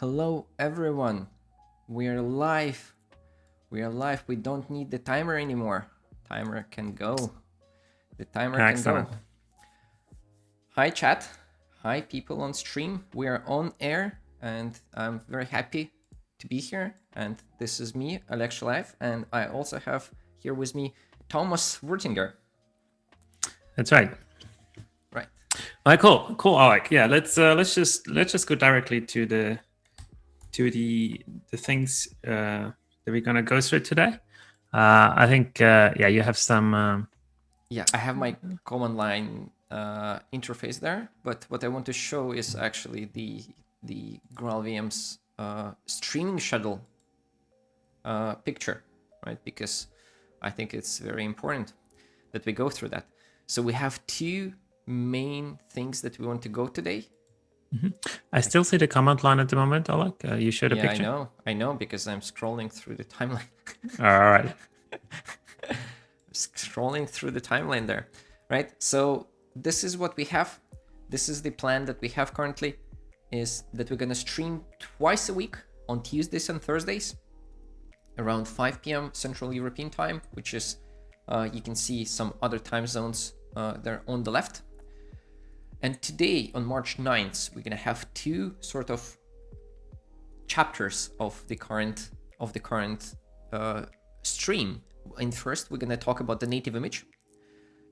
Hello everyone. We're live. We are live. We don't need the timer anymore. Timer can go. The timer Excellent. can go. Hi chat. Hi people on stream. We are on air and I'm very happy to be here. And this is me, Oleg Šelajev, and I also have here with me Thomas Wuerthinger. That's right. Right. All right, cool, Oleg. Yeah, let's just go directly to the things that we're gonna go through today. I think you have some. Yeah, I have my command line interface there, but what I want to show is actually the GraalVM's streaming schedule picture, right? Because I think it's very important that we go through that. So we have two main things that we want to go today. Mm-hmm. I still see the command line at the moment, Oleg. You showed a picture. Yeah, I know, because I'm scrolling through the timeline. All right. Scrolling through the timeline there, right? So this is what we have. This is the plan that we have currently, is that we're gonna stream twice a week on Tuesdays and Thursdays around 5 p.m. Central European time, which is, you can see some other time zones there on the left. And today on March 9th, we're gonna have two sort of chapters of the current stream. In first, we're gonna talk about the native image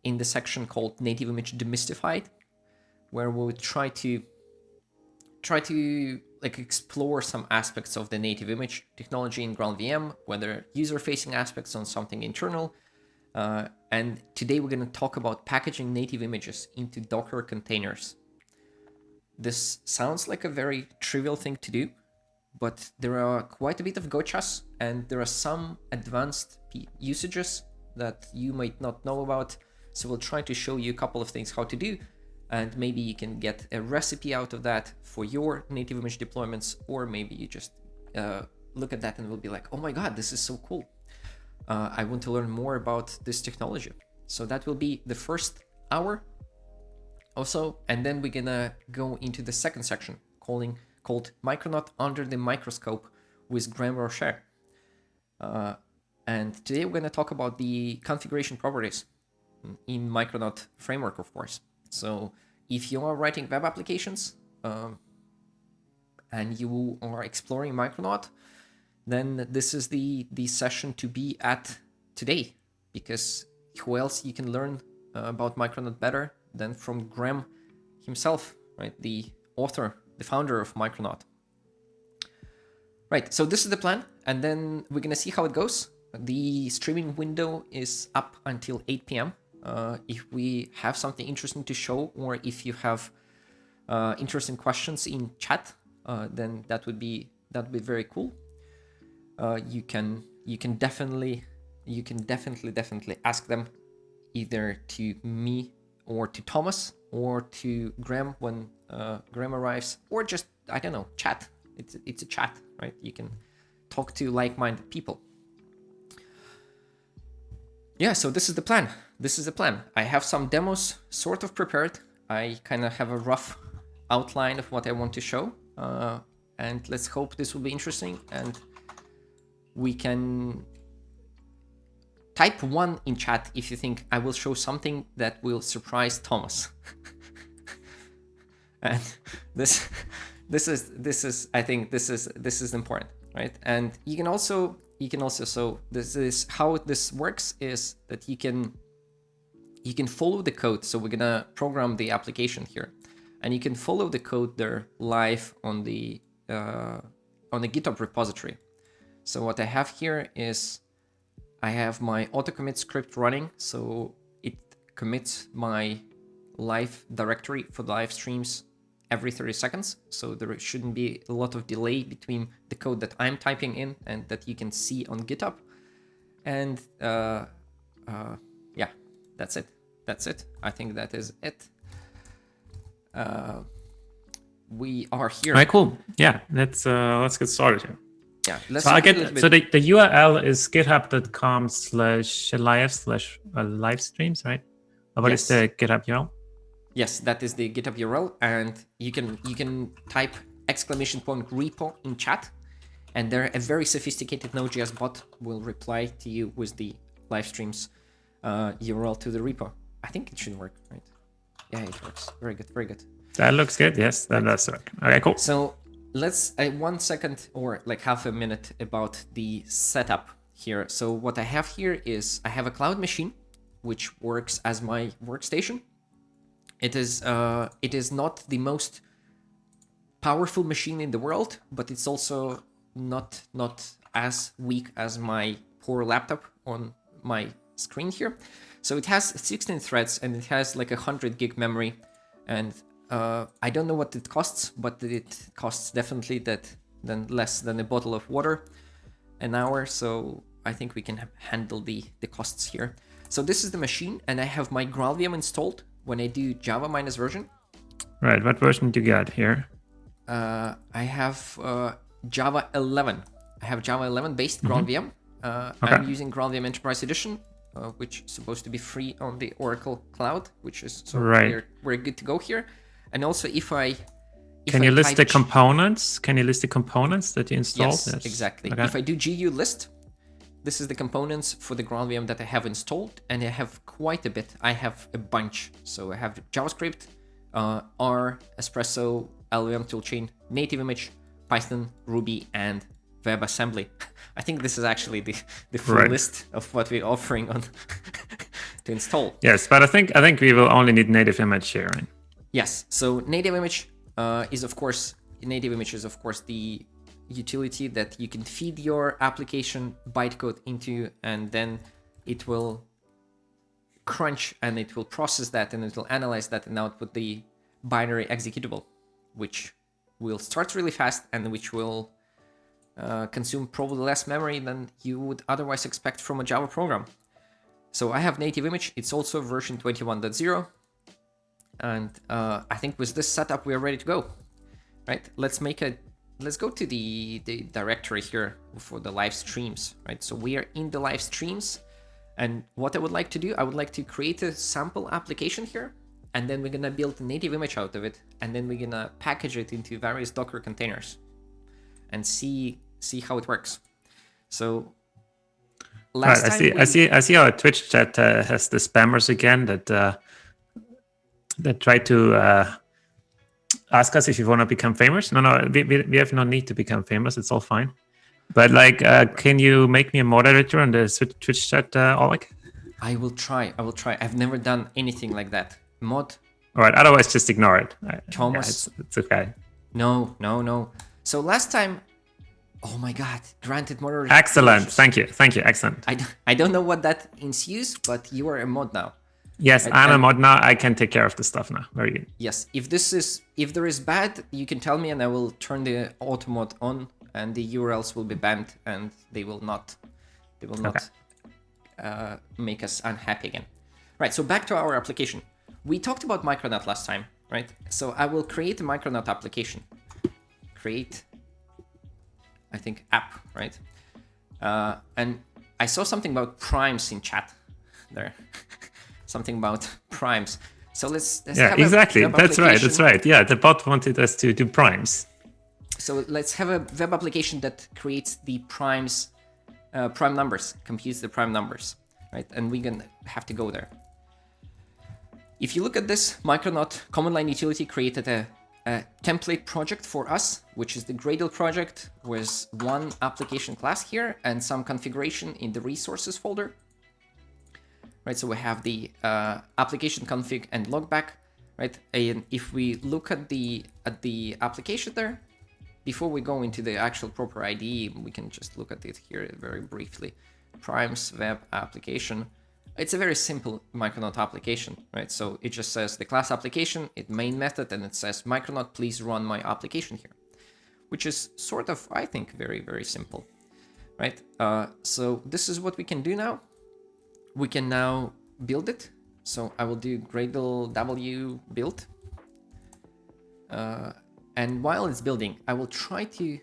in the section called Native Image Demystified, where we'll try to like explore some aspects of the native image technology in GraalVM, whether user-facing aspects on something internal. And today we're going to talk about packaging native images into Docker containers. This sounds like a very trivial thing to do, but there are quite a bit of gotchas, and there are some advanced usages that you might not know about. So we'll try to show you a couple of things how to do, and maybe you can get a recipe out of that for your native image deployments, or maybe you just look at that and will be like, oh my God, this is so cool. I want to learn more about this technology. So that will be the first hour also, and then we're gonna go into the second section called Micronaut Under the Microscope with Graham Roche. And today we're gonna talk about the configuration properties in Micronaut framework, of course. So if you are writing web applications and you are exploring Micronaut, then this is the session to be at today, because who else you can learn about Micronaut better than from Graham himself, right? The author, the founder of Micronaut. Right, so this is the plan, and then we're gonna see how it goes. The streaming window is up until 8 p.m. If we have something interesting to show, or if you have interesting questions in chat, then that would be very cool. You can definitely ask them either to me or to Thomas or to Graham when Graham arrives, or just, I don't know, chat. It's a chat, right? You can talk to like-minded people. Yeah, so this is the plan. I have some demos sort of prepared. I kind of have a rough outline of what I want to show, and let's hope this will be interesting. And we can type 1 in chat if you think I will show something that will surprise Thomas. And this is I think this is important, right? And you can also so this is how this works, is that you can follow the code. So we're gonna program the application here, and you can follow the code there live on the GitHub repository. So what I have here is I have my auto commit script running, so it commits my live directory for the live streams every 30 seconds. So there shouldn't be a lot of delay between the code that I'm typing in and that you can see on GitHub. And yeah, that's it. I think that is it. We are here. All right, cool. Yeah, let's get started here. Yeah, let's so the URL is github.com/Šelajev/live streams, right? What is the GitHub URL? Yes, that is the GitHub URL, and you can type !repo in chat, and there a very sophisticated Node.js bot will reply to you with the live streams URL to the repo. I think it should work, right? Yeah, it works. Very good, very good. That looks good. Yes, that does work. Okay, cool. So let's 1 second or like half a minute about the setup here. So what I have here is I have a cloud machine, which works as my workstation. It is not the most powerful machine in the world, but it's also not as weak as my poor laptop on my screen here. So it has 16 threads and it has like 100 gig memory, and I don't know what it costs, but it costs definitely less than a bottle of water an hour. So I think we can handle the costs here. So this is the machine, and I have my GraalVM installed when I do Java minus version. Right, what version do you got here? I have Java 11. I have Java 11 based GraalVM. Okay. I'm using GraalVM Enterprise Edition, which is supposed to be free on the Oracle Cloud, which is so right. We're good to go here. And also, can you list the components? Can you list the components that you installed? Yes, exactly. Okay. If I do GU list, this is the components for the GraalVM that I have installed, and I have quite a bit. I have a bunch. So I have JavaScript, R, Espresso, LVM toolchain, native image, Python, Ruby, and WebAssembly. I think this is actually the full list of what we're offering on to install. Yes, but I think we will only need native image here, right? Yes. So native image is of course the utility that you can feed your application bytecode into, and then it will crunch and it will process that and it will analyze that and output the binary executable, which will start really fast and which will consume probably less memory than you would otherwise expect from a Java program. So I have native image. It's also version 21.0. And I think with this setup, we are ready to go, right? Let's go to the directory here for the live streams, right? So we are in the live streams. And what I would like to do, I would like to create a sample application here. And then we're going to build a native image out of it. And then we're going to package it into various Docker containers and see how it works. So last time I see our Twitch chat has the spammers again that try to ask us if you want to become famous. No, we have no need to become famous. It's all fine. But can you make me a moderator on the Twitch chat, Oleg? I will try. I've never done anything like that. Mod. All right. Otherwise, just ignore it. Thomas. Yeah, it's okay. No. So last time, oh my God, granted moderator. Excellent. Thank you. Excellent. I don't know what that ensues, but you are a mod now. Yes, right? I'm a mod now. I can take care of the stuff now. Very good. Yes. If there is bad, you can tell me and I will turn the auto mod on and the URLs will be banned and they will not make us unhappy again. Right. So back to our application. We talked about Micronaut last time, right? So I will create a Micronaut application. Create, I think, app, right? And I saw something about primes in chat there. Something about primes. So let's yeah, exactly. That's right. Yeah, the bot wanted us to do primes. So let's have a web application that creates the primes, prime numbers, computes the prime numbers, right? And we're gonna have to go there. If you look at this, Micronaut command line utility created a template project for us, which is the Gradle project with one application class here and some configuration in the resources folder. Right, so we have the application config and logback, right? And if we look at the application there, before we go into the actual proper IDE, we can just look at it here very briefly. Primes web application. It's a very simple Micronaut application, right? So it just says the class application, it main method, and it says Micronaut, please run my application here, which is sort of, I think, very, very simple, right? So this is what we can do now. We can now build it. So I will do Gradle W build. And while it's building, I will try to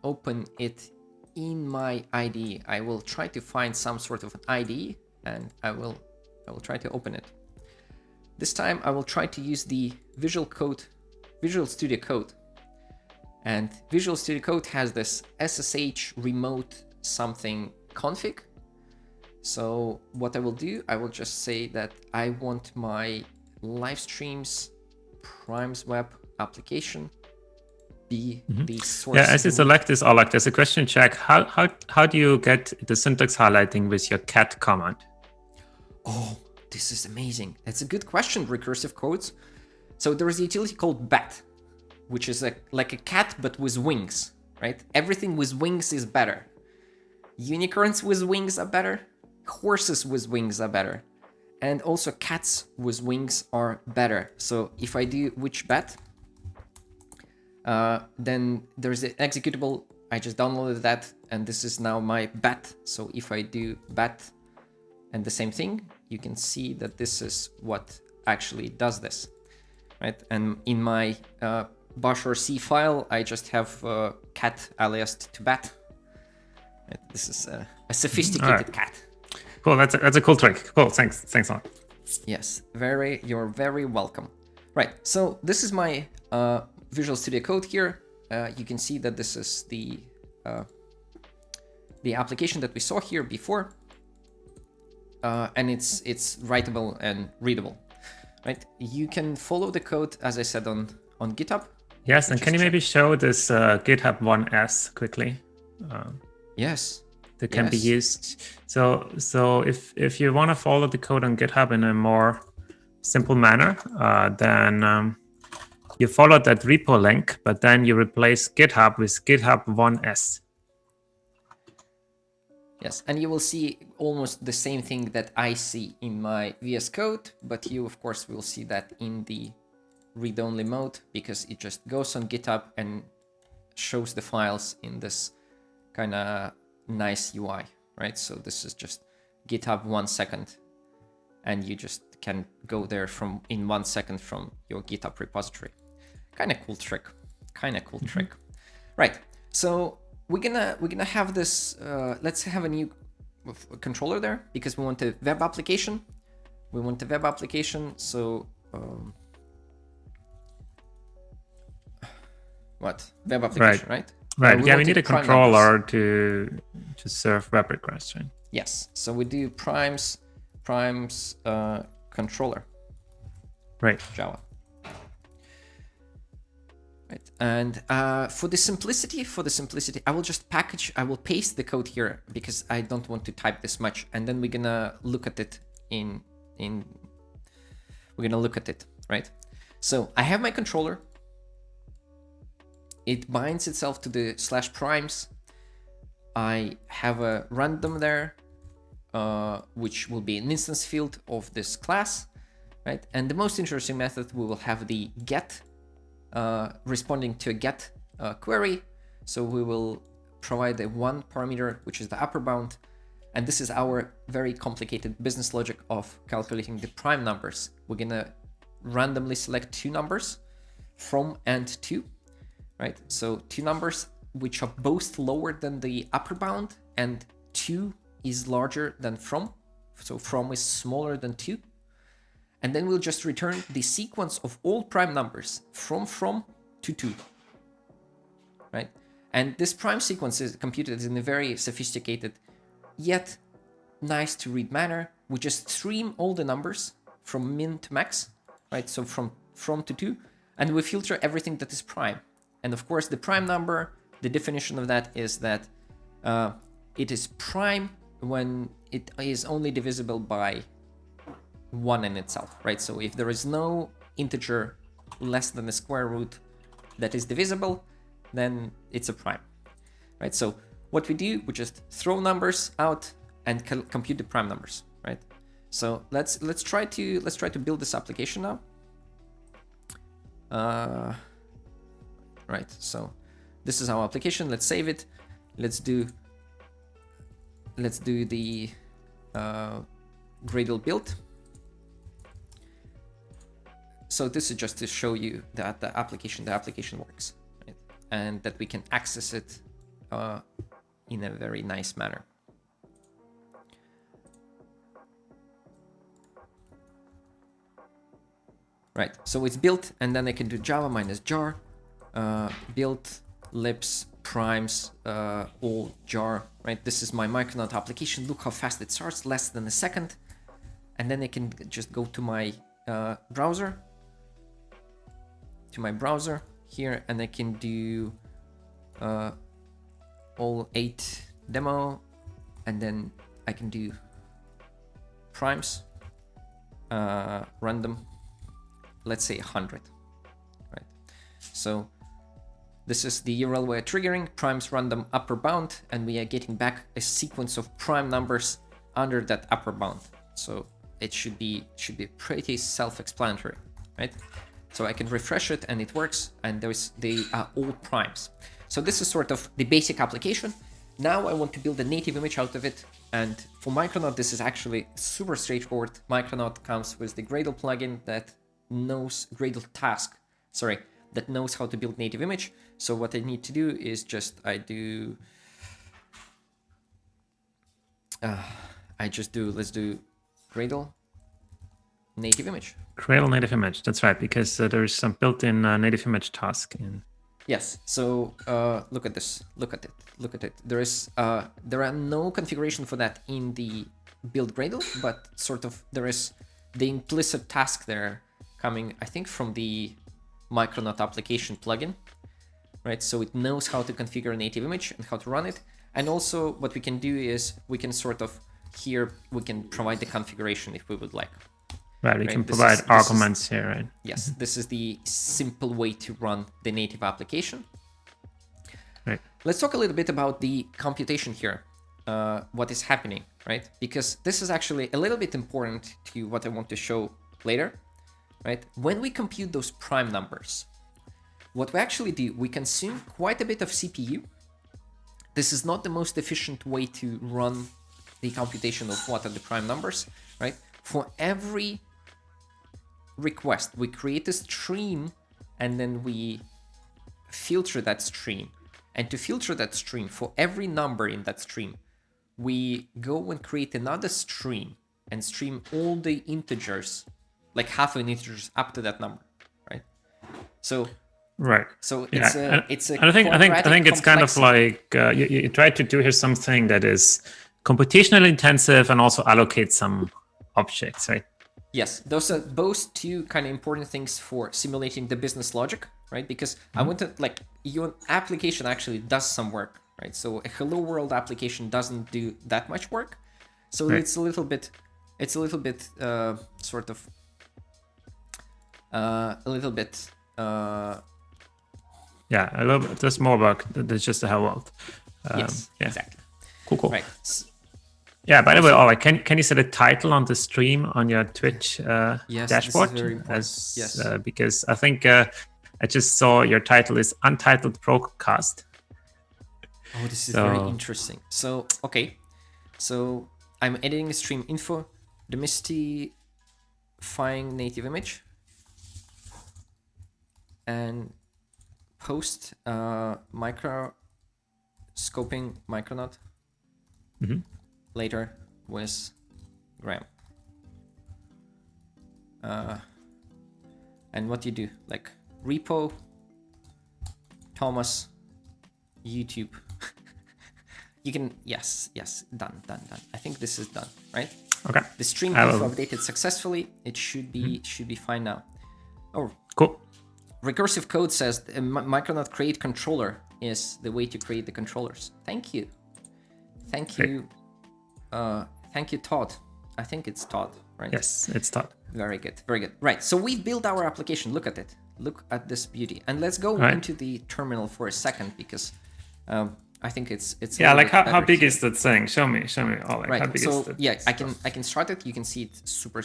open it in my IDE. I will try to find some sort of an IDE and I will try to open it. This time I will try to use the Visual Studio Code. And Visual Studio Code has this SSH remote something config. So what I will do, I will just say that I want my live streams primes web application be the source. Yeah, as you select this, Oleg, there's a question check. How do you get the syntax highlighting with your cat command? Oh, this is amazing. That's a good question, recursive codes. So there is a utility called bat, which is like a cat but with wings, right? Everything with wings is better. Unicorns with wings are better. Horses with wings are better. And also cats with wings are better. So if I do which bat, then there's an executable. I just downloaded that, and this is now my bat. So if I do bat and the same thing, you can see that this is what actually does this, right? And in my bash or C file, I just have cat aliased to bat. Right? This is a sophisticated cat. Cool, that's a cool trick. Cool, thanks a lot. Yes, you're very welcome. Right, so this is my Visual Studio Code here. You can see that this is the application that we saw here before, and it's writable and readable. Right, you can follow the code as I said on GitHub. Yes, and can you maybe show this GitHub 1S quickly? Yes. That can be used. So if you want to follow the code on GitHub in a more simple manner, then you follow that repo link, but then you replace GitHub with GitHub 1S. Yes, and you will see almost the same thing that I see in my VS Code, but you, of course, will see that in the read-only mode because it just goes on GitHub and shows the files in this kind of nice UI, right? So this is just GitHub 1 second, and you just can go there in 1 second from your GitHub repository. Kind of cool trick. Trick. Right. So we're gonna have this. Let's have a new controller there because we want a web application. So what web application, right? Right. We need a controller to serve web requests, right? Yes. So we do primes controller. Right. Java. Right. And for the simplicity, I will just I will paste the code here because I don't want to type this much, and then we're gonna look at it right? So I have my controller. It binds itself to the /primes. I have a random there, which will be an instance field of this class, right? And the most interesting method, we will have the get, responding to a get query. So we will provide a one parameter, which is the upper bound. And this is our very complicated business logic of calculating the prime numbers. We're gonna randomly select two numbers from and to. Right, so two numbers which are both lower than the upper bound, and 2 is larger than from. So from is smaller than 2. And then we'll just return the sequence of all prime numbers from to 2. Right, and this prime sequence is computed in a very sophisticated yet nice to read manner. We just stream all the numbers from min to max, right? So from to 2, and we filter everything that is prime. And of course, the prime number, the definition of that is that it is prime when it is only divisible by 1 in itself, right? So if there is no integer less than the square root that is divisible, then it's a prime, right? So what we do, we just throw numbers out and compute the prime numbers, right? So let's try to build this application now. Right, so this is our application. Let's save it. Let's do the Gradle build. So this is just to show you that the application works, right? And that we can access it in a very nice manner. Right, so it's built, and then I can do java -jar build libs, primes, all jar, right? This is my Micronaut application. Look how fast it starts, less than a second. And then I can just go to my browser, here, and I can do all 8 demo, and then I can do primes, random, let's say 100, right? So this is the URL we're triggering, primes random upper bound, and we are getting back a sequence of prime numbers under that upper bound. So it should be pretty self-explanatory, right? So I can refresh it and it works, and they are all primes. So this is sort of the basic application. Now I want to build a native image out of it, and for Micronaut this is actually super straightforward. Micronaut comes with the Gradle plugin that knows that knows how to build native image. So what I need to do is just let's do Gradle native image. Gradle native image, that's right, because there's some built-in native image task in. Yes, so look at this, look at it. There are no configuration for that in the build Gradle, but sort of there is the implicit task there coming, I think, from the Micronaut application plugin, right? So it knows how to configure a native image and how to run it. And also what we can do is we can sort of here, we can provide the configuration if we would like. Right, we can provide arguments here, right? Yes, this is the simple way to run the native application. Right. Let's talk a little bit about the computation here, what is happening, right? Because this is actually a little bit important to what I want to show later, right? When we compute those prime numbers, what we actually do, we consume quite a bit of CPU. This is not the most efficient way to run the computation of what are the prime numbers, right? For every request, we create a stream and then we filter that stream. And to filter that stream, for every number in that stream, we go and create another stream and stream all the integers, like half an integers up to that number, right? So right. So yeah. it's a I think it's kind of like you try to do here something that is computationally intensive and also allocate some objects, right? Yes, those are both two kind of important things for simulating the business logic, right? Because I wanted, like, your application actually does some work, right? So a hello world application doesn't do that much work, so right. it's a little bit yeah, a little bit. There's more work than just a hello world. Yes, yeah. Exactly. Cool. Right. Yeah, by the way, Oleg, can you set a title on the stream on your Twitch yes, dashboard? This is very important. Yes. Because I think I just saw your title is Untitled Broadcast. Oh, this is very interesting. So, okay. So I'm editing stream info, demystifying native image, and post microscoping Micronaut. Mm-hmm. Later with Graham. And what you do, like repo, Thomas, YouTube. You can, yes, done. I think this is done, right? Okay. The stream info updated successfully. It should be fine now. Oh, cool. Recursive code says Micronaut create controller is the way to create the controllers. Thank you. Thank you, Todd. I think it's Todd, right? Yes, it's Todd. Very good. Right, so we've built our application. Look at it. Look at this beauty. And let's go into the terminal for a second, because I think it's yeah, like how big is that thing? Show me, Oleg. Right. How big so is that? Yeah, I can start it. You can see it super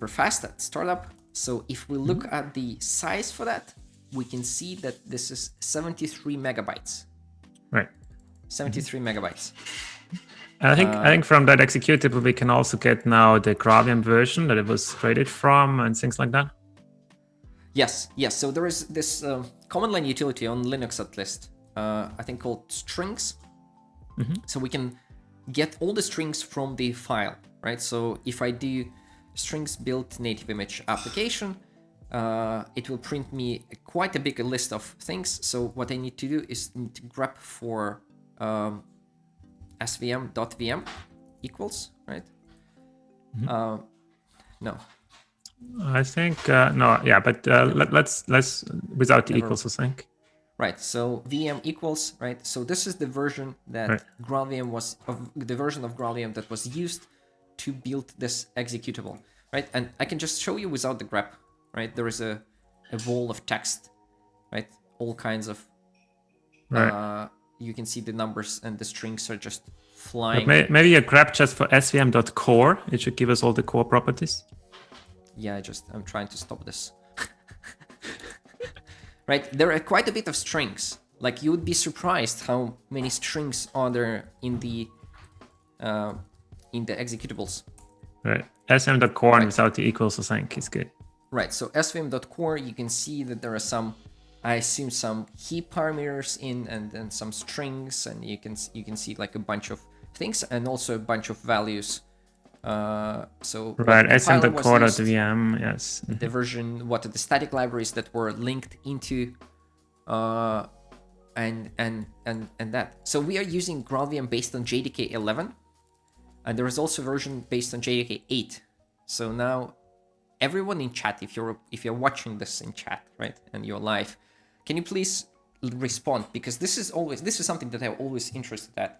fast at startup. So if we look at the size for that, we can see that this is 73 megabytes. Right. 73 megabytes. I think from that executable we can also get now the GraalVM version that it was created from and things like that. Yes. So there is this command line utility on Linux at least, I think called strings. So we can get all the strings from the file, right? So if I do strings build native image application, it will print me quite a big list of things. So what I need to do is need to grep for svm.vm equals, right? No. I think no, yeah, but let's without the equals, I think. Right, so VM equals, right? So this is the version that GraalVM was, the version of GraalVM that was used to build this executable, right? And I can just show you without the grep, right? There is a wall of text, right? All kinds of, you can see the numbers and the strings are just flying. Maybe a grep just for svm.core. It should give us all the core properties. Yeah, I'm trying to stop this. Right, there are quite a bit of strings. Like, you would be surprised how many strings are there in the executables. Right, svm.core and without the equals, I think is good. Right, so svm.core, you can see that there are some, I assume, some heap parameters in, and then some strings, and you can see like a bunch of things and also a bunch of values. So right, svm.core.vm, yes. The version, the static libraries that were linked into, and that. So we are using GraalVM based on JDK 11, and there is also a version based on JDK 8. So now, everyone in chat, if you're watching this in chat, right, and you're live, can you please respond, because this is something that I'm always interested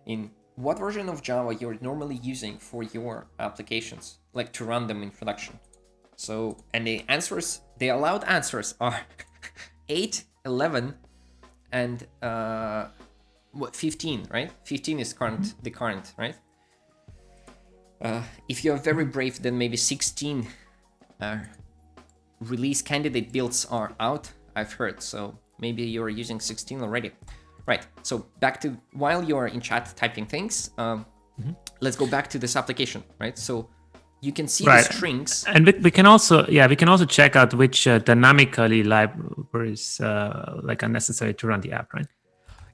in. What version of Java you're normally using for your applications, like to run them in production? So, and the allowed answers are 8, 11, and 15, right? 15 is the current, right? If you're very brave, then maybe 16 release candidate builds are out, I've heard. So maybe you're using 16 already. Right, so back to, while you're in chat typing things, let's go back to this application, right? So you can see the strings. And we can also check out which dynamically libraries like are necessary to run the app, right?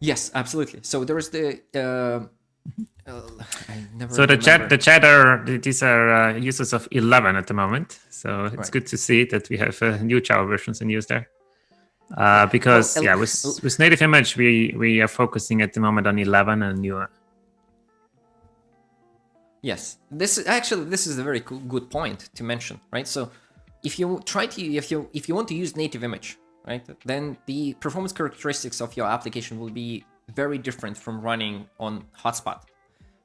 Yes, absolutely. So there is the, the chatter, these are users of 11 at the moment. So it's good to see that we have new Java versions in use there. Because with native image we are focusing at the moment on 11 and newer. Yes, this is a very good point to mention, right? So if you want to use native image, right, then the performance characteristics of your application will be very different from running on hotspot,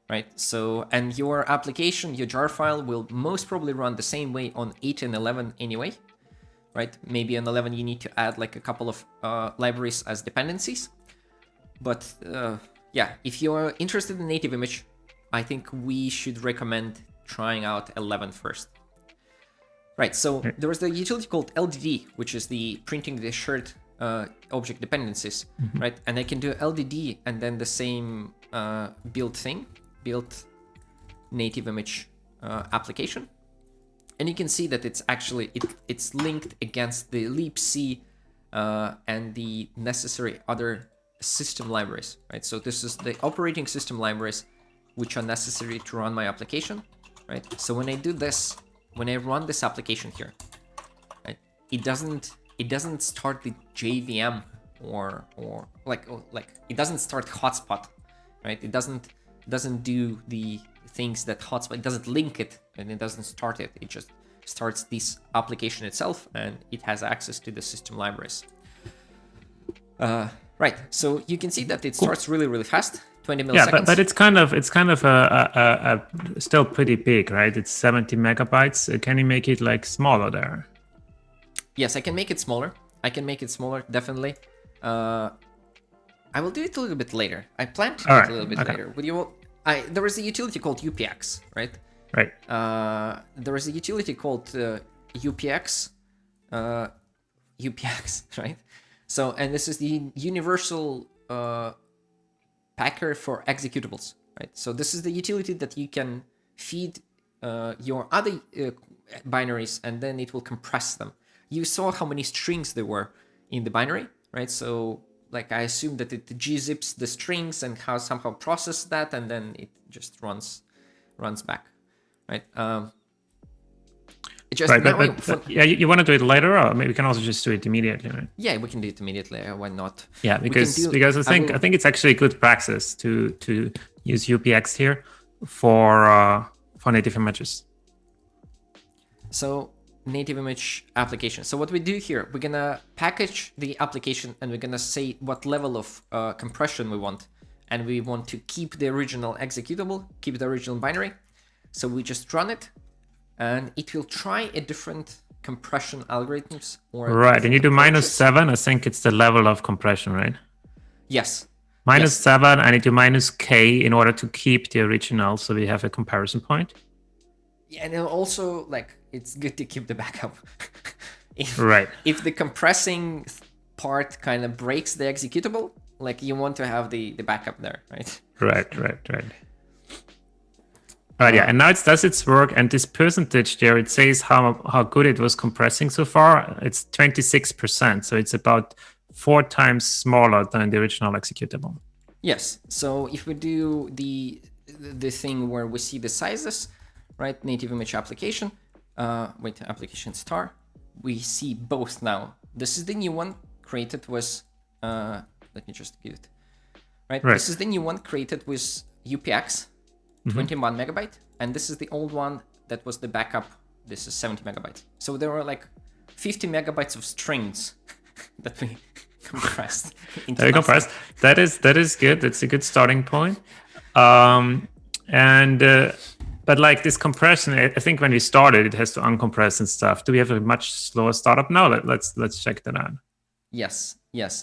right? So, and your application, your jar file will most probably run the same way on 8 and 11 anyway. Right? Maybe on 11 you need to add like a couple of libraries as dependencies. But yeah, if you're interested in native image, I think we should recommend trying out 11 first. Right, so there is the utility called LDD, which is the printing the shared object dependencies, right? And I can do LDD and then the same build native image application. And you can see that it's actually, it's linked against the libc and the necessary other system libraries, right? So this is the operating system libraries which are necessary to run my application, right? So when I do this, when I run this application here, right, it doesn't start the JVM or like it doesn't start hotspot, right? It doesn't do the things that hotspot, it doesn't link it and it doesn't start it. It just starts this application itself and it has access to the system libraries. Right, so you can see that it starts really fast, 20 milliseconds. Yeah, but it's kind of a still pretty big, right? It's 70 megabytes. Can you make it like smaller there? Yes, I can make it smaller. Definitely. I will do it a little bit later. I plan to do it a little bit later. But there is a utility called UPX, right? Right. There is a utility called UPX, right? So, and this is the universal packer for executables, right? So this is the utility that you can feed your other binaries, and then it will compress them. You saw how many strings there were in the binary, right? So, like, I assume that it gzips the strings and somehow process that, and then it just runs back, right? Just right, now, but yeah, you want to do it later, or maybe we can also just do it immediately, right? yeah, we can do it immediately. Why not? Yeah, because I think it's actually good practice to use UPX here for native images. So native image application. So what we do here, we're gonna package the application and we're gonna say what level of compression we want, and we want to keep the original executable, keep the original binary. So we just run it, and it will try a different compression algorithms. Or right, and you do -7. I think it's the level of compression, right? Yes. -7, and you do -k in order to keep the original, so we have a comparison point. Yeah, and also like it's good to keep the backup. If the compressing part kind of breaks the executable, like you want to have the backup there, right? Right, yeah, and now does its work, and this percentage there, it says how good it was compressing so far. It's 26%, so it's about 4 times smaller than the original executable. Yes, so if we do the thing where we see the sizes, right, native image application, application star, we see both now. This is the new one created with, let me just give it, right? This is the new one created with UPX, 21 megabyte, and this is the old one that was the backup. This is 70 megabytes. So there were like 50 megabytes of strings that we compressed. That is good. That's a good starting point. But like this compression, I think when we started, it has to uncompress and stuff. Do we have a much slower startup now? Let's check that out. Yes.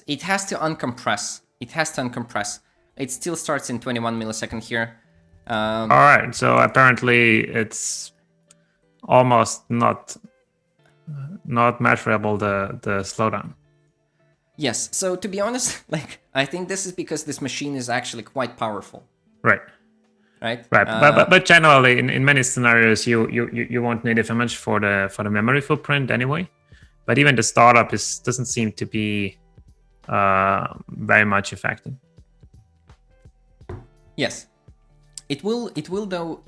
It has to uncompress. It still starts in 21 millisecond here. All right. So apparently it's almost not measurable, the slowdown. Yes. So to be honest, like I think this is because this machine is actually quite powerful. Right. Right. But generally, in many scenarios, you want native image for the memory footprint anyway. But even the startup doesn't seem to be very much affected. Yes, it will though.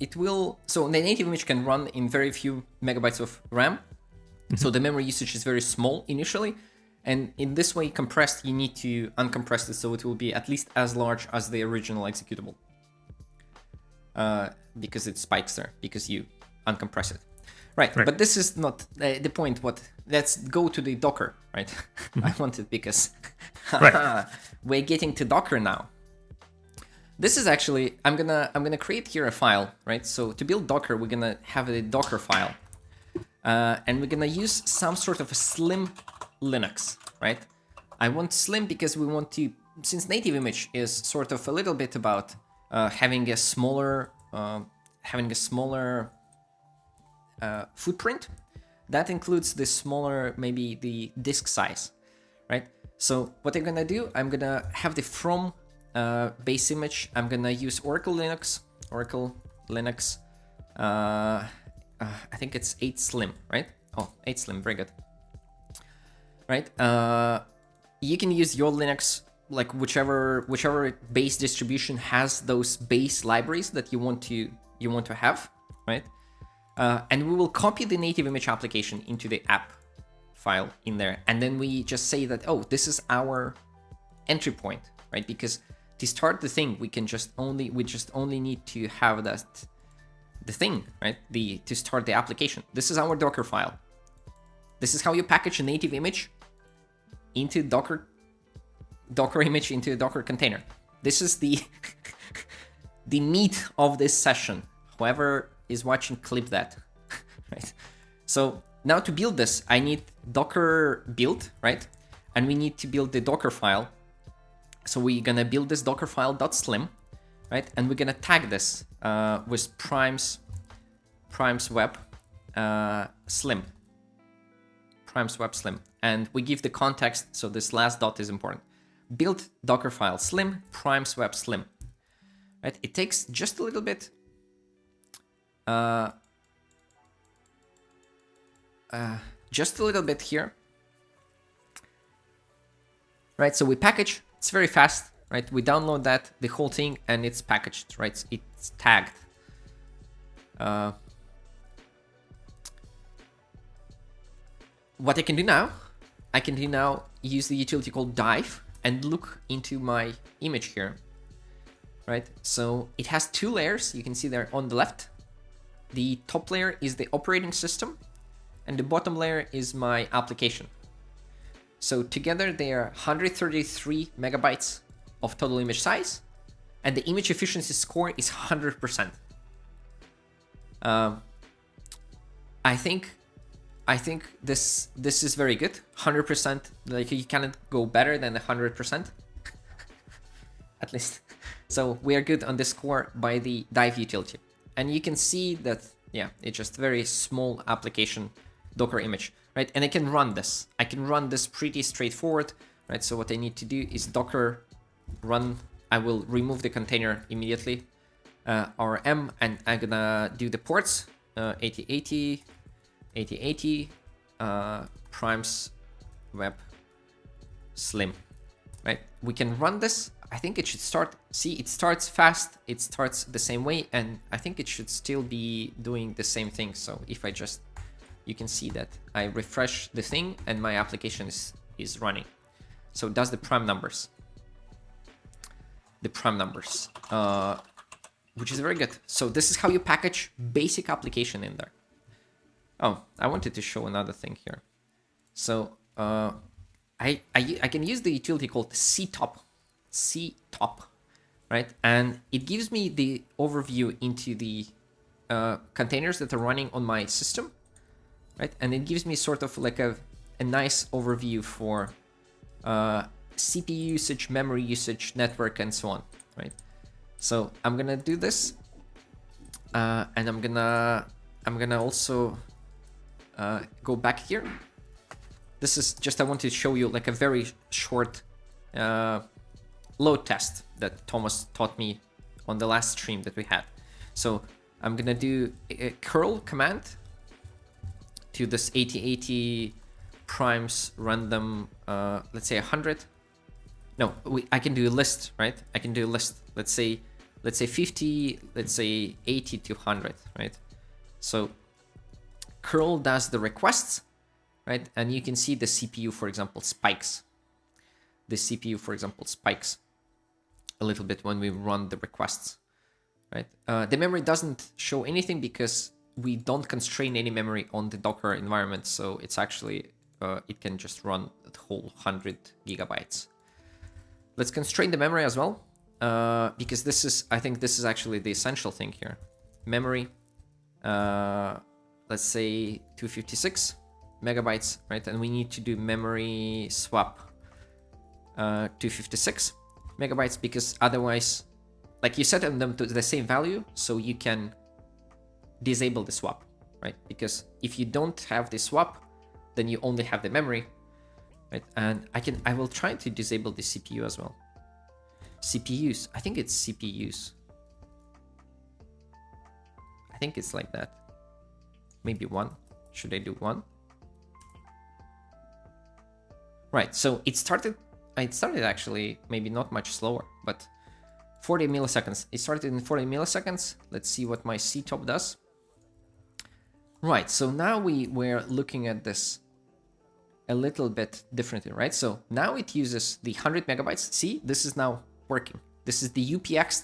So the native image can run in very few megabytes of RAM. So the memory usage is very small initially, and in this way, compressed, you need to uncompress it so it will be at least as large as the original executable. Because it spikes there, because you uncompress it. Right. But this is not the point. Let's go to the Docker, right? I want it because we're getting to Docker now. This is actually, I'm gonna create here a file, right? So to build Docker, we're gonna have a Docker file. And we're gonna use some sort of a slim Linux, right? I want slim because we want to, since native image is sort of a little bit about having a smaller footprint. That includes the smaller, maybe the disk size, right? So what I'm gonna do, I'm gonna have the from base image. I'm gonna use Oracle Linux. I think it's 8 Slim, right? Oh, 8 Slim, very good. Right? You can use your Linux, like whichever base distribution has those base libraries that you want to have, right? And we will copy the native image application into the app file in there, and then we just say that, oh, this is our entry point, right? Because to start the thing, we just only need to have the thing, right? To start the application. This is our Docker file. This is how you package a native image into Docker image into a Docker container. This is the the meat of this session. Whoever is watching, clip that, right? So now to build this, I need Docker build, right? And we need to build the Docker file. So we're gonna build this Docker file.slim, right? And we're gonna tag this with primes web slim. Primes web slim. And we give the context, so this last dot is important. Build Docker file slim, primes web slim. Right? It takes just a little bit. Just a little bit here. Right, so we package, it's very fast, right? We download that, the whole thing, and it's packaged, right? It's tagged. what I can do now, use the utility called dive and look into my image here, right? So it has two layers. You can see there on the left. The top layer is the operating system, and the bottom layer is my application. So together they are 133 megabytes of total image size, and the image efficiency score is 100%. I think this is very good. 100%, like you cannot go better than 100%, at least. So we are good on this score by the dive utility. And you can see that, yeah, it's just very small application Docker image, right? And I can run this. I can run this pretty straightforward, right? So what I need to do is Docker run. I will remove the container immediately, RM, and I'm gonna do the ports, 8080, 8080, primes web slim, right? We can run this. I think it should start. See, it starts fast. It starts the same way, and I think it should still be doing the same thing. So if I just, you can see that I refresh the thing and my application is running. So it does the prime numbers. The prime numbers, which is very good. So this is how you package basic application in there. Oh, I wanted to show another thing here. So I can use the utility called ctop, right? And it gives me the overview into the containers that are running on my system, right? And it gives me sort of like a nice overview for CPU usage, memory usage, network, and so on, right? So I'm gonna do this, and I'm gonna also go back here. This is just, I want to show you like a very short load test that Thomas taught me on the last stream that we had. So I'm gonna do a curl command to this 8080 primes random, let's say 100. No, I can do a list, right? I can do a list. Let's say 50, let's say 80 to 100, right? So curl does the requests, right? And you can see the CPU, for example, spikes. The CPU, for example, spikes a little bit when we run the requests, right? The memory doesn't show anything because we don't constrain any memory on the Docker environment. So it's actually, it can just run the whole 100 gigabytes. Let's constrain the memory as well, because this is, I think this is actually the essential thing here. Memory, let's say 256 megabytes, right? And we need to do memory swap 256 megabytes, because otherwise, like you set them to the same value, so you can disable the swap, right? Because if you don't have the swap, then you only have the memory, right? And I will try to disable the CPU as well. CPUs, I think it's CPUs. I think it's like that. Maybe 1. Should I do 1? Right, so it started actually maybe not much slower, but 40 milliseconds. It started in 40 milliseconds. Let's see what my ctop does. Right, so now we're looking at this a little bit differently, right? So now it uses the 100 megabytes. See, this is now working. This is the UPX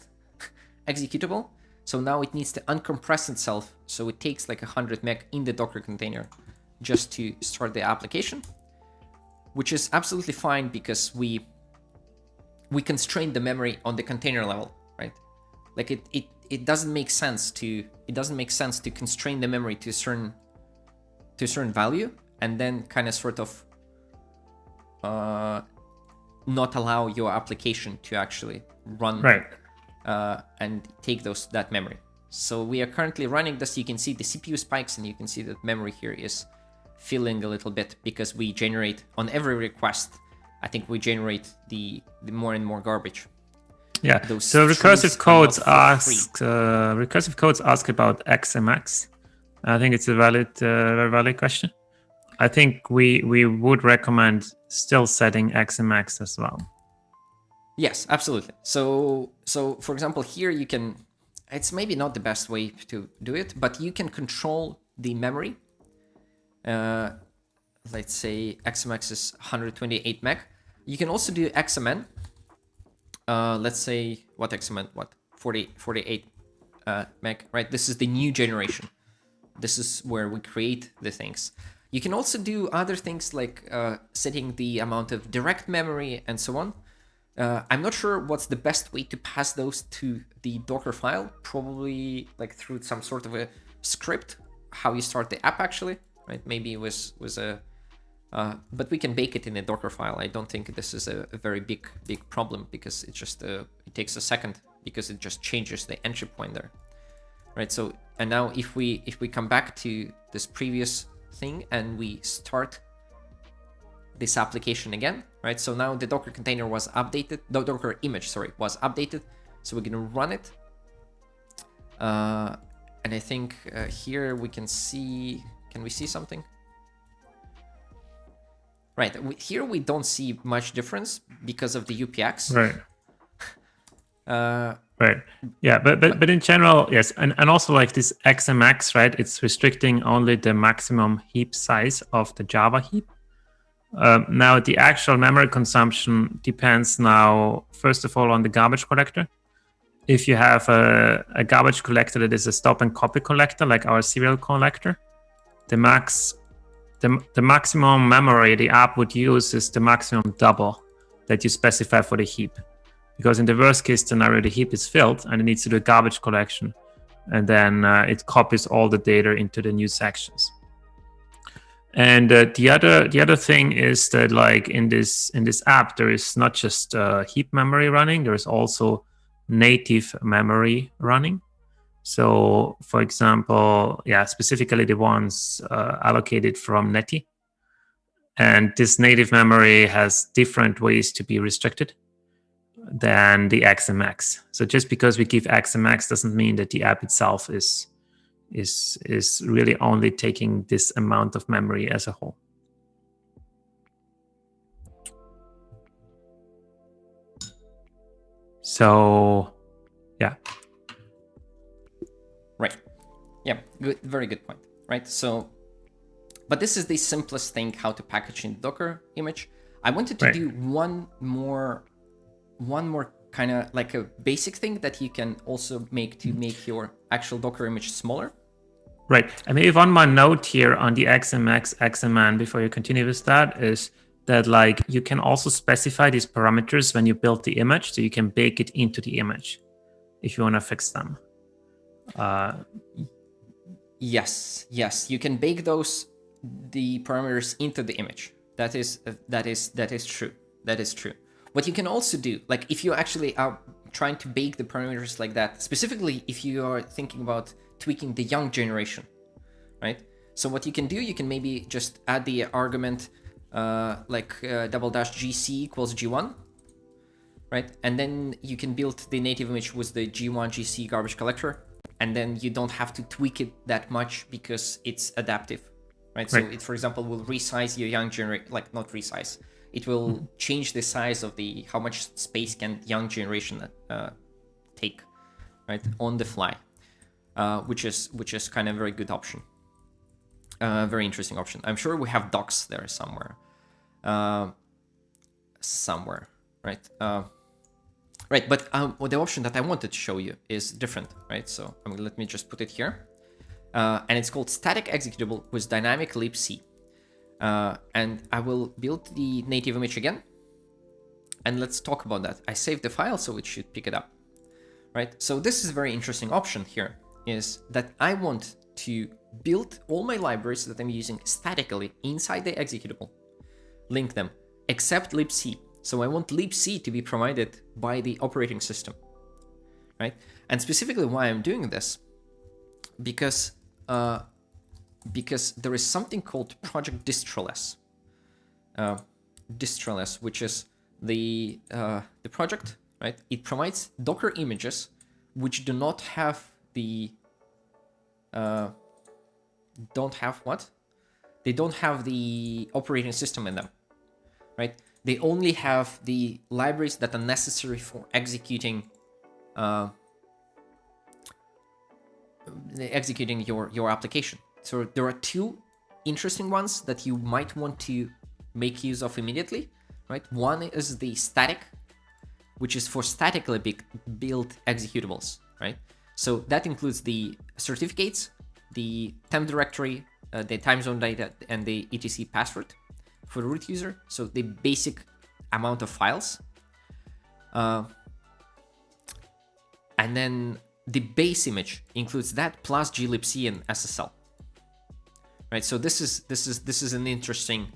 executable. So now it needs to uncompress itself. So it takes like 100 meg in the Docker container just to start the application, which is absolutely fine because we constrain the memory on the container level, right? Like it doesn't make sense to constrain the memory to a certain value and then kind of sort of not allow your application to actually run, right, and take that memory. So we are currently running this. You can see the CPU spikes, and you can see that memory here is filling a little bit because we generate on every request. I think we generate the more and more garbage. Yeah. So recursive codes ask about XMX. I think it's a very valid question. I think we would recommend still setting XMX as well. Yes, absolutely. So for example, here you can, it's maybe not the best way to do it, but you can control the memory let's say XMX is 128 meg. You can also do XMN. Let's say what XMN, what 48 meg, right? This is the new generation. This is where we create the things. You can also do other things like setting the amount of direct memory and so on. I'm not sure what's the best way to pass those to the Docker file. Probably like through some sort of a script, how you start the app actually, right? Maybe it was a, but we can bake it in a Docker file. I don't think this is a very big problem because it just it takes a second because it just changes the entry point there, right? So and now if we come back to this previous thing and we start this application again, right? So now the Docker container was updated, the Docker image, sorry, was updated. So we're gonna run it. And I think here we can see, can we see something? Right, here we don't see much difference because of the UPX. Right. Right. Yeah, but in general, yes, and also like this XMX, right? It's restricting only the maximum heap size of the Java heap. Now the actual memory consumption depends now, first of all, on the garbage collector. If you have a garbage collector that is a stop and copy collector, like our serial collector, the maximum memory the app would use is the maximum double that you specify for the heap. Because in the worst case scenario, the heap is filled and it needs to do a garbage collection. And then it copies all the data into the new sections. And the other thing is that like in this app, there is not just heap memory running, there is also native memory running. So for example, specifically the ones allocated from Netty. And this native memory has different ways to be restricted than the XMX. So just because we give XMX doesn't mean that the app itself is really only taking this amount of memory as a whole. So, yeah. Right. Yeah, good, very good point. Right. So, but this is the simplest thing how to package in Docker image. I wanted to do one more kind of like a basic thing that you can also make to make your actual Docker image smaller. Right. And maybe one more note here on the XMX, XMN before you continue with that is that like you can also specify these parameters when you build the image, so you can bake it into the image if you want to fix them. Yes, you can bake the parameters into the image. That is true. That is true. What you can also do, like if you actually are trying to bake the parameters like that, specifically if you are thinking about tweaking the young generation, right? So what you can do, you can maybe just add the argument --gc equals g1, right? And then you can build the native image with the g1 gc garbage collector, and then you don't have to tweak it that much because it's adaptive, right? So it, for example, will resize your young generation, like not resize. It will change the size of how much space can young generation take, right, on the fly, which is kind of a very good option, very interesting option. I'm sure we have docs there somewhere, right? Right, but the option that I wanted to show you is different, right? So let me just put it here, and it's called static executable with dynamic libc. And I will build the native image again, and let's talk about that. I saved the file, so it should pick it up, right? So this is a very interesting option here, is that I want to build all my libraries that I'm using statically inside the executable, link them, except libc. So I want libc to be provided by the operating system, right? And specifically why I'm doing this, because there is something called Project Distroless. Distroless, which is the project, right? It provides Docker images which do not have the They don't have the operating system in them, right? They only have the libraries that are necessary for executing your application. So there are two interesting ones that you might want to make use of immediately, right? One is the static, which is for statically built executables, right? So that includes the certificates, the temp directory, the time zone data, and the etc password for the root user. So the basic amount of files. And then the base image includes that plus glibc and SSL. Right, so this is an interesting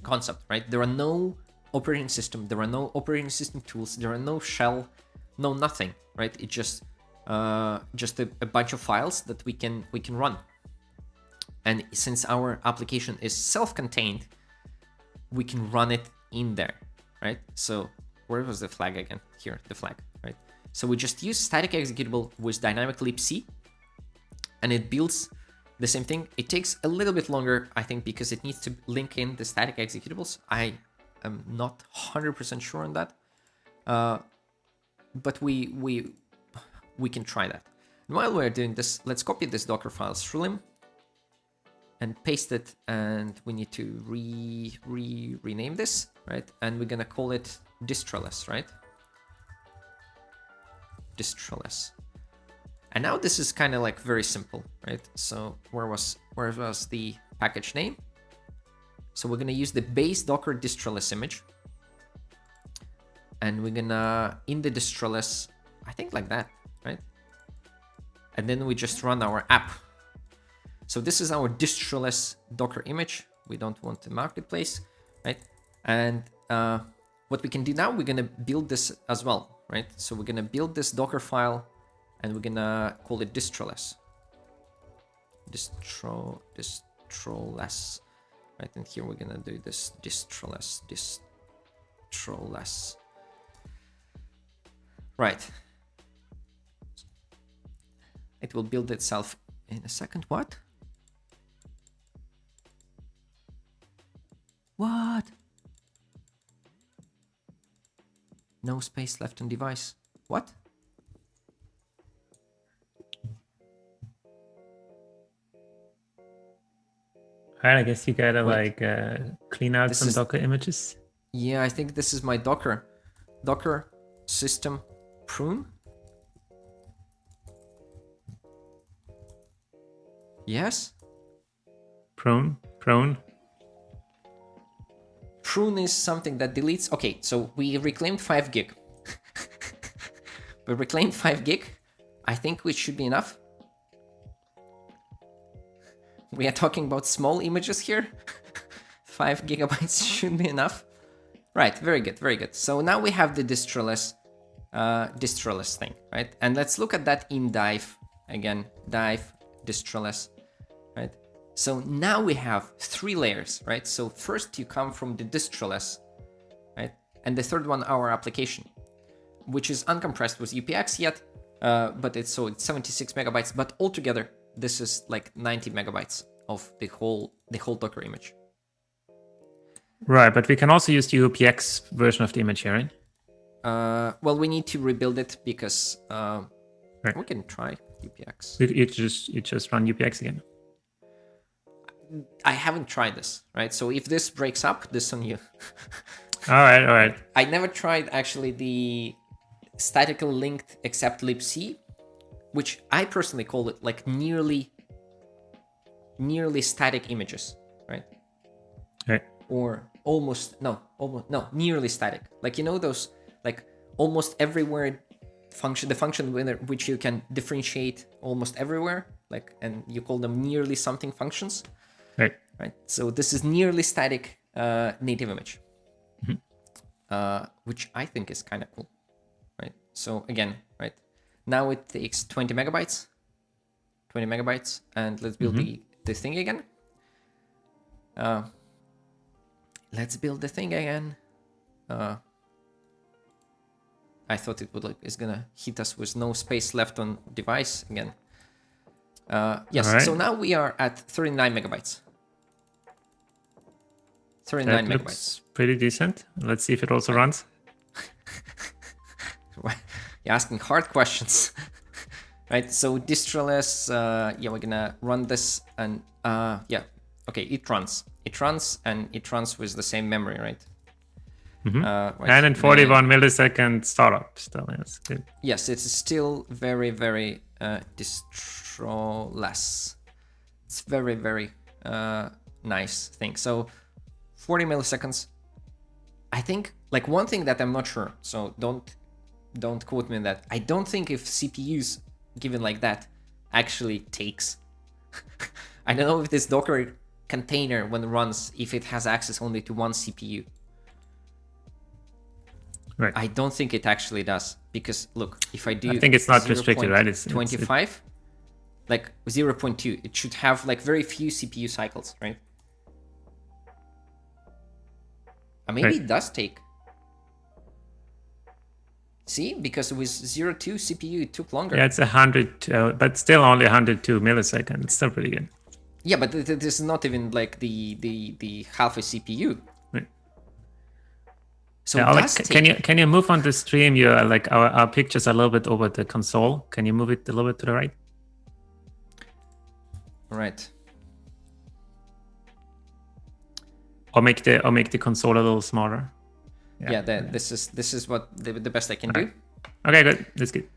concept, right? There are no operating system, there are no operating system tools, there are no shell, no nothing, right? It's just a bunch of files that we can run. And since our application is self-contained, we can run it in there, right? So where was the flag again? Here, the flag, right? So we just use static executable with dynamic libc, and it builds the same thing. It takes a little bit longer, I think, because it needs to link in the static executables. I am not 100% sure on that, but we can try that. And while we're doing this, let's copy this Docker file through and paste it, and we need to rename this, right? And we're gonna call it Distroless, right? Distroless. And now this is kind of like very simple, right? So where was the package name? So we're gonna use the base Docker Distroless image, and we're gonna in the Distroless, I think like that, right? And then we just run our app. So this is our Distroless Docker image. We don't want the marketplace, right? And what we can do now, we're gonna build this as well, right? So we're gonna build this Docker file, and we're gonna call it Distroless. Distroless, right? And here we're gonna do this Distroless. Right. It will build itself in a second. What? What? No space left on device. What? Alright, I guess you gotta Wait. clean out some Docker images. Yeah, I think this is my Docker system prune. Yes. Prune. Prune is something that deletes. Okay, so we reclaimed 5 gig. We reclaimed 5 gig. I think which should be enough. We are talking about small images here. 5 gigabytes should be enough. Right, very good, very good. So now we have the Distroless thing, right? And let's look at that in dive again. Dive Distroless, right? So now we have 3 layers, right? So first you come from the Distroless, right? And the third one, our application, which is uncompressed with UPX yet, but it's 76 megabytes. But altogether, this is like 90 megabytes of the whole Docker image. Right, but we can also use the UPX version of the image here, right? Well, we need to rebuild it because Right. we can try UPX. You just run UPX again. I haven't tried this, right? So if this breaks up, this on you. All right. I never tried actually the statically linked except libc, which I personally call it like nearly static images, right? Right. Or nearly static. Like, you know, those like almost everywhere function, the function which you can differentiate almost everywhere, like, and you call them nearly something functions. Right. Right. So this is nearly static native image, which I think is kind of cool. Right. So again, right now it takes 20 megabytes, and let's build the thing again. Let's build the thing again. I thought it would is gonna hit us with no space left on device again. Yes. Right. So now we are at 39 megabytes. 39 that megabytes. Looks pretty decent. Let's see if it also runs. You're asking hard questions. right? So Distroless, yeah, we're gonna run this and yeah, okay, it runs and it runs with the same memory, right? Right, and in 41 millisecond startup still, yes, good. Yes, it's still very, very Distroless. It's very, very nice thing. So 40 milliseconds. I think, like, one thing that I'm not sure, so don't quote me on that. I don't think if CPUs given like that actually takes. I don't know if this Docker container, when it runs, if it has access only to one CPU. Right. I don't think it actually does, because look, if I do, I think it's not restricted, right? It's 25, like 0.2, it should have like very few CPU cycles, right? Maybe right. It does take. See, because with 0.2 CPU, it took longer. Yeah, it's 100, but still only 102 milliseconds. It's still pretty good. Yeah, but this is not even like the half a CPU. Right. So yeah, Oleg, can you move on the stream? You like our pictures are a little bit over the console. Can you move it a little bit to the right? Right. Or make the console a little smaller. Yeah, this is what the best I can do. Okay, good. That's good.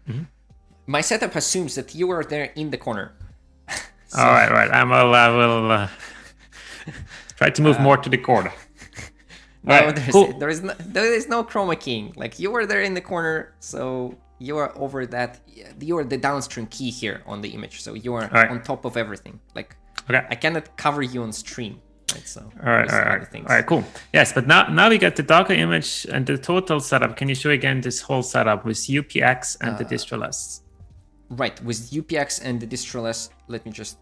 My setup assumes that you are there in the corner. So, all right. I will try to move more to the corner. No, there is no chroma keying. Like, you are there in the corner, so you are over that. You are the downstream key here on the image, so you are on top of everything. Like, I cannot cover you on stream. Right, so all right, cool. Yes, but now we got the Docker image and the total setup. Can you show again this whole setup with UPX and the Distroless? Right, with UPX and the Distroless. Let me just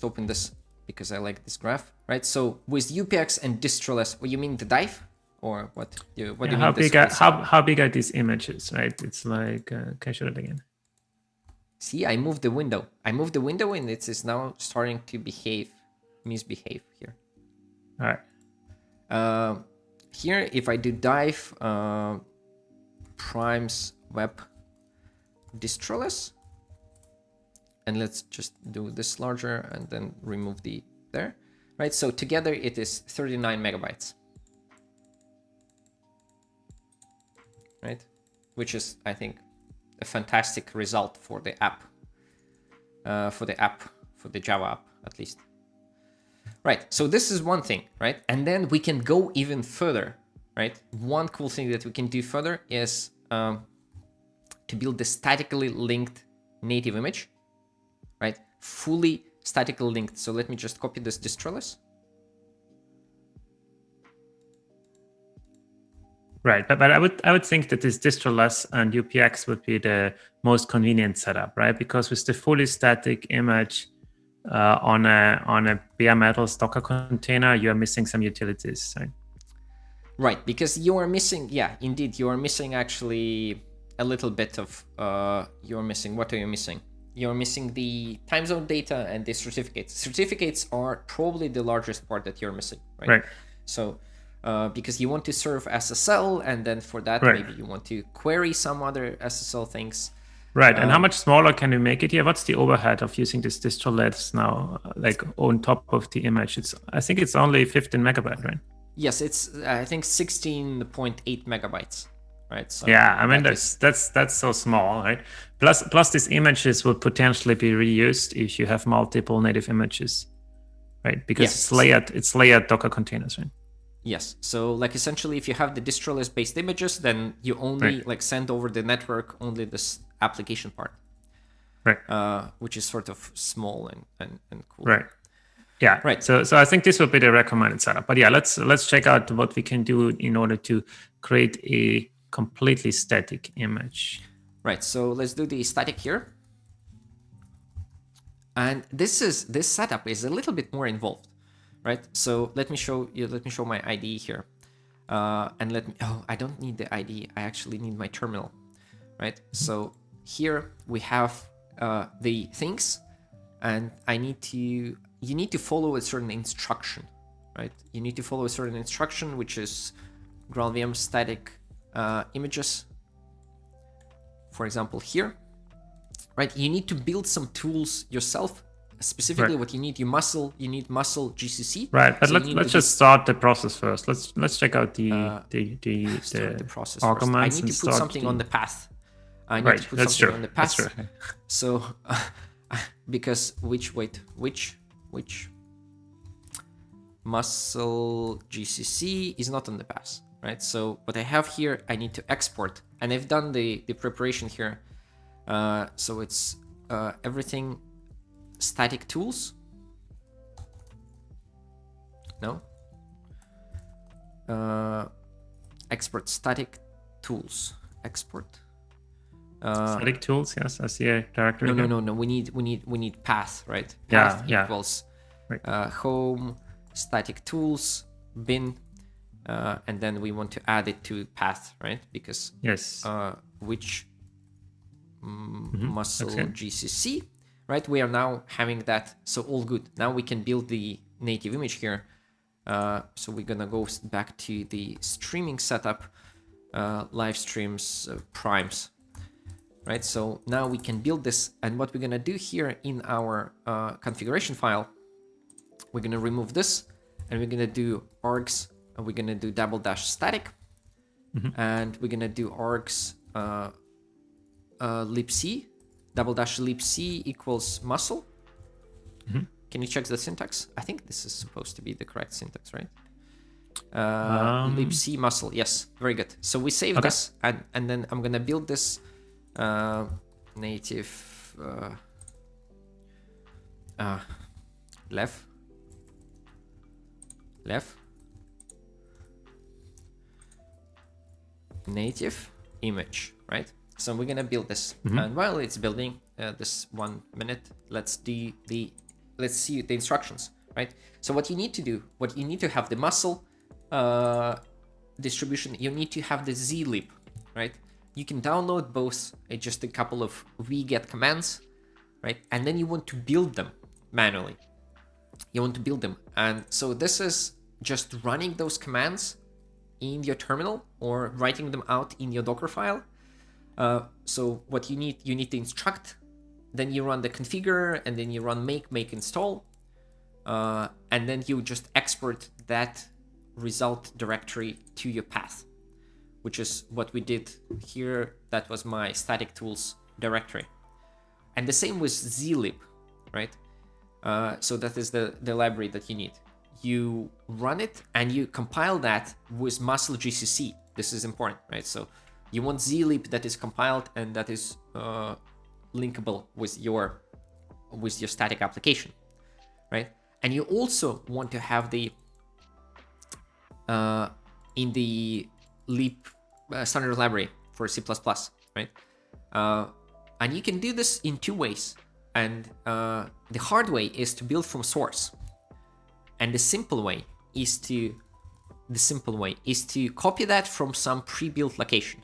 open this because I like this graph. Right, so with UPX and Distroless, what you mean the dive, or what? Do you mean? How big are these images? Right, it's like can I show it again? See, I moved the window. And it is now starting to misbehave here. All right. Here, if I do dive primes web Distroless, and let's just do this larger and then remove the there, right? So together it is 39 megabytes, right? Which is, I think, a fantastic result for the app, for the Java app at least. Right, so this is one thing, right? And then we can go even further, right? One cool thing that we can do further is to build the statically linked native image, right? Fully statically linked. So let me just copy this Distroless. Right, but I would think that this Distroless and UPX would be the most convenient setup, right? Because with the fully static image, on a bare metal Docker container, you are missing some utilities, right? Right, because you are missing, yeah, indeed, you are missing actually a little bit of, you're missing, what are you missing? You're missing the time zone data and the certificates. Certificates are probably the largest part that you're missing, right? Right. So, because you want to serve SSL, and then for that, maybe you want to query some other SSL things. Right, and how much smaller can you make it here? What's the overhead of using this Distroless now, like on top of the image? I think it's only 15 megabyte, right? Yes, it's I think 16.8 megabytes, right? So yeah, I mean that's so small, right? Plus these images will potentially be reused if you have multiple native images, right? Because it's layered Docker containers, right? Yes. So like essentially, if you have the Distroless based images, then you only like send over the network only this application part, right? Which is sort of small and cool, right? Yeah, right. So I think this would be the recommended setup. But yeah, let's check out what we can do in order to create a completely static image. Right. So let's do the static here, and this setup is a little bit more involved. Right, so let me show my IDE here, and I don't need the IDE, I actually need my terminal, right? So here we have the things, and you need to follow a certain instruction, right? You need to follow a certain instruction, which is GraalVM static images, for example here, right? You need to build some tools yourself. Specifically, what you need, you need muscle GCC. Right, but let's just start the process first. Let's check out the process arguments. I need to put something on the path. I need right, to put that's something true. on the path. That's true. So, because which muscle GCC is not on the path, right? So what I have here, I need to export, and I've done the preparation here. So it's everything static tools. No. Export static tools. Export. Static tools, yes, I see a directory. No. We need path, right? Path equals right. Home static tools bin, and then we want to add it to path, right? Because yes, which muscle GCC, right? We are now having that, so all good. Now we can build the native image here. So we're gonna go back to the streaming setup, live streams, primes, right? So now we can build this, and what we're gonna do here in our configuration file, we're gonna remove this, and we're gonna do args, and we're gonna do --static, and we're gonna do args libc, --libc equals muscle. Can you check the syntax? I think this is supposed to be the correct syntax, right? Libc muscle, yes, very good. So we save this, and then I'm gonna build this native left native image, right? So we're gonna build this, and while it's building, this 1 minute, let's see the instructions, right? So what you need to do, you need to have the muscle distribution, you need to have the zlib, right? You can download both, just a couple of wget commands, right? And then you want to build them manually. And so this is just running those commands in your terminal or writing them out in your Docker file. So what you need to instruct, then you run the configure, and then you run make install, and then you just export that result directory to your path, which is what we did here. That was my static tools directory. And the same with zlib, right? So that is the library that you need. You run it and you compile that with muscle GCC. This is important, right? So you want zlib that is compiled and that is linkable with your static application, right? And you also want to have the in the lib standard library for C++, right? And you can do this in two ways. And the hard way is to build from source, and the simple way is to copy that from some pre-built location,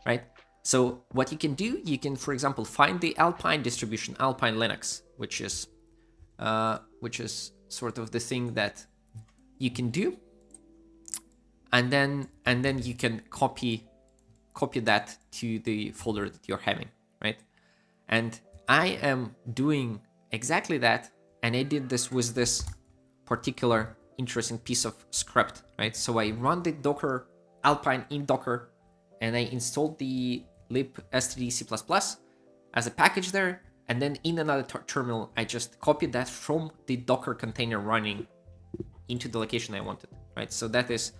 right? So what you can do, you can, for example, find the Alpine distribution, Alpine Linux, which is sort of the thing that you can do, and then you can copy that to the folder that you're having, right? And I am doing exactly that, and I did this with this particular interesting piece of script, right? So I run the Docker Alpine in Docker, and I installed the lib std C++ as a package there, and then in another terminal, I just copied that from the Docker container running into the location I wanted, right? So that is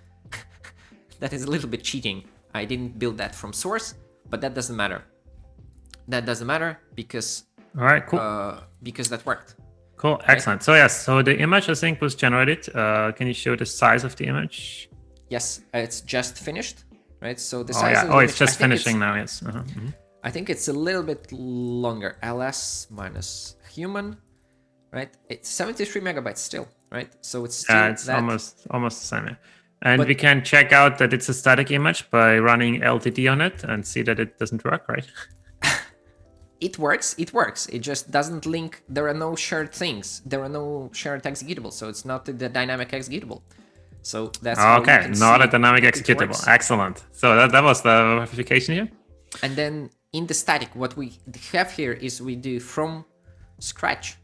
that is a little bit cheating. I didn't build that from source, but that doesn't matter. That doesn't matter because all right, cool. Because that worked. Cool, excellent. Right? So yes, so the image I think was generated. Can you show the size of the image? Yes, it's just finished, right? So the size. Of the it's just finishing now. Yes. I think it's a little bit longer. ls minus human, right? It's 73 megabytes still, right? So it's still it's almost the same. And we can check out that it's a static image by running LTD on it and see that it doesn't work, right? It works. It just doesn't link. There are no shared things. There are no shared executables. So it's not the dynamic executable. So that's okay. Not a dynamic executable. Excellent. So that was the verification here. And then in the static, what we have here is we do from scratch.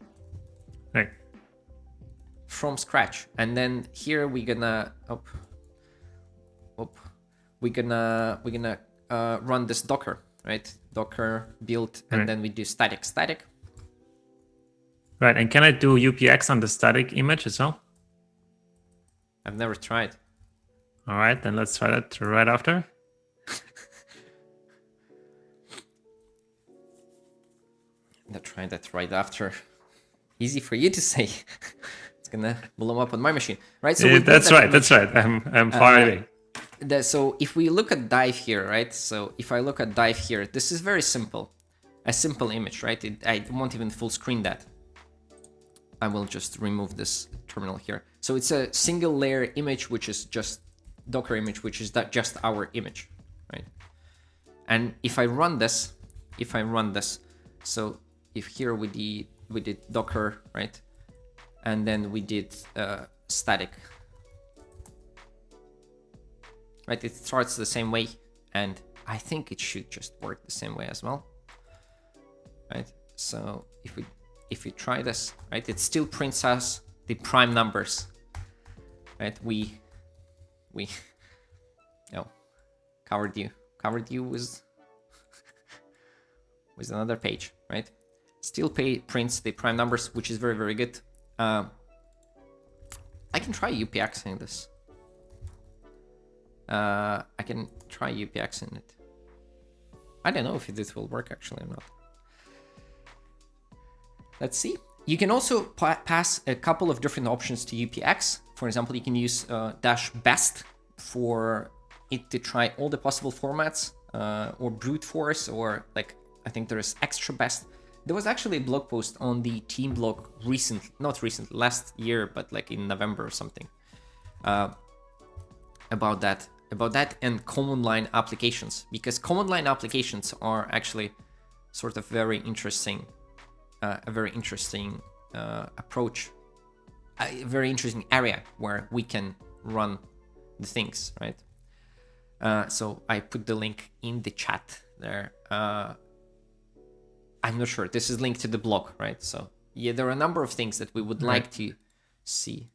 Right. From scratch, and then here we're gonna we're gonna run this Docker, right? Docker build, and Right. then we do static. Right, and can I do UPX on the static image as well? I've never tried. All right, then let's try that right after. I'll try that right after. Easy for you to say. It's gonna blow up on my machine, right? So That's right. That's right. I'm far away. So if we look at dive here, right? So if I look at dive here, this is very simple. A simple image, right? I won't even full screen that. I will just remove this terminal here. So it's a single layer image, which is just Docker image, which is just our image, right? And if I run this, so if here we did Docker, right? And then we did static, right? It starts the same way, and I think it should just work the same way as well, right? So if we try this, right, it still prints us the prime numbers, right? We no, covered you with with another page, right? Still prints the prime numbers, which is very, very good. I can try UPXing this. I can try UPXing it. I don't know if this will work actually or not. Let's see. You can also pass a couple of different options to UPX. For example, you can use -best for it to try all the possible formats, or brute force, or like, I think there is extra best. There was actually a blog post on the team blog last year, but like in November or something, about that and command line applications, because command line applications are actually sort of very interesting, a very interesting approach, a very interesting area where we can run the things, right? So I put the link in the chat there. I'm not sure. This is linked to the blog, right? So yeah, there are a number of things that we would like to see,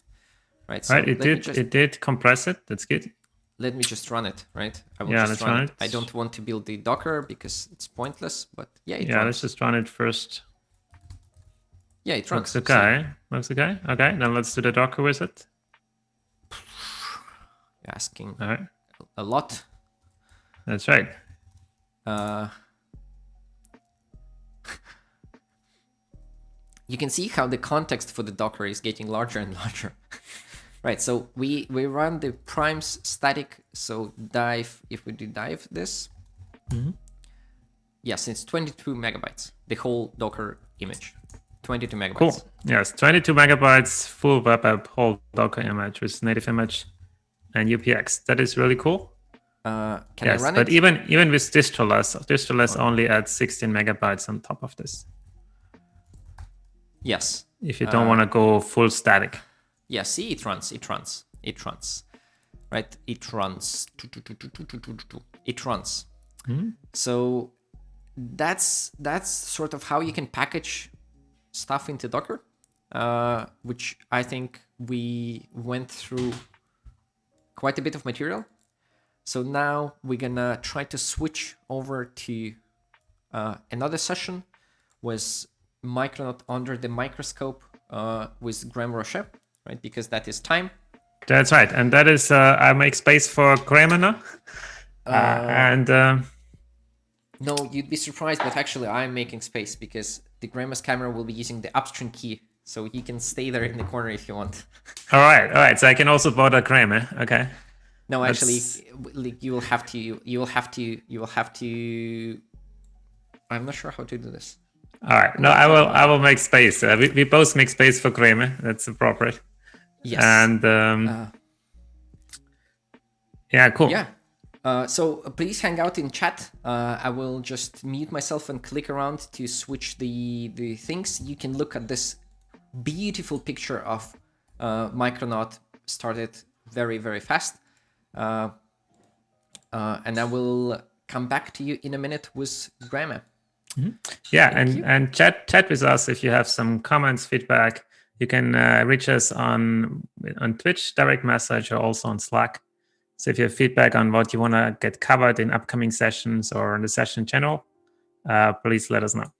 right? So right, it did compress it. That's good. Let me just run it, right? I will let's run it. I don't want to build the Docker because it's pointless, but yeah, it runs. Let's just run it first. Yeah, it runs. Looks okay. Looks okay. Okay, then let's do the Docker wizard. You're asking right. a lot. That's right. You can see how the context for the Docker is getting larger and larger. Right, so we run the primes static, so dive, if we do dive this, yes, it's 22 megabytes, the whole Docker image, 22 megabytes. Cool, yes, 22 megabytes, full web app, whole Docker image with native image and UPX. That is really cool. Can I run but it? even with Distroless only adds 16 megabytes on top of this. Yes. If you don't want to go full static. Yeah, see, it runs, right? It runs. So that's sort of how you can package stuff into Docker, which I think we went through quite a bit of material. So now we're gonna try to switch over to another session with Micronaut under the microscope with Graham Roche. Right, because that is time. That's right, and that is I make space for Kramer now. No, you'd be surprised, but actually I'm making space because the Grandma's camera will be using the upstream key, so you can stay there in the corner if you want. All right. So I can also bother Kramer. Okay. No, actually, you will have to. I'm not sure how to do this. All right. No, I will make space. We both make space for Kramer. That's appropriate. Yes. And yeah, cool. Yeah. So please hang out in chat. I will just mute myself and click around to switch the things. You can look at this beautiful picture of Micronaut started very, very fast. And I will come back to you in a minute with grammar. Yeah, and chat with us if you have some comments, feedback. You can reach us on Twitch, direct message, or also on Slack. So if you have feedback on what you want to get covered in upcoming sessions or in the session channel, please let us know.